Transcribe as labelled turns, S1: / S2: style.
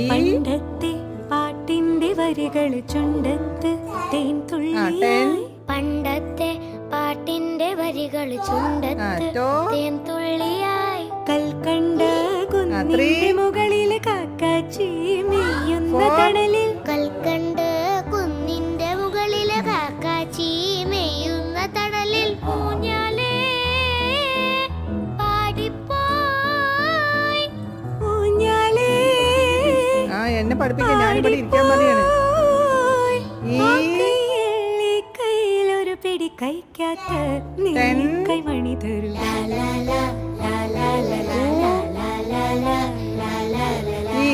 S1: പണ്ടത്തെ പാട്ടിന്റെ വരികൾ ചുണ്ടത്ത് തേൻ തുള്ളിയായി.
S2: പണ്ടത്തെ പാട്ടിന്റെ വരികൾ ചുണ്ടത്ത് തേൻ തുള്ളിയായി.
S1: കൽക്കണ്ട കുന്നിന്റെ മുകളിൽ കാക്കാച്ചി മെയ്യുന്ന തണലിൽ.
S2: കൽക്കണ്ട കുന്നിന്റെ മുകളിൽ കാക്കാച്ചി മെയ്യുന്ന തണലിൽ. ഊഞ്ഞാലേ പാടിപ്പോയി.
S1: ഊഞ്ഞാലേ
S3: എന്നെ പഠിപ്പിക്കാൻ ഞാനിവിടെ ഇരിക്കാൻ പറയാണ്.
S1: കയ്യിലൊരു പിടി കഴിക്കാത്ത കൈമണി തരൂ.
S3: ഈ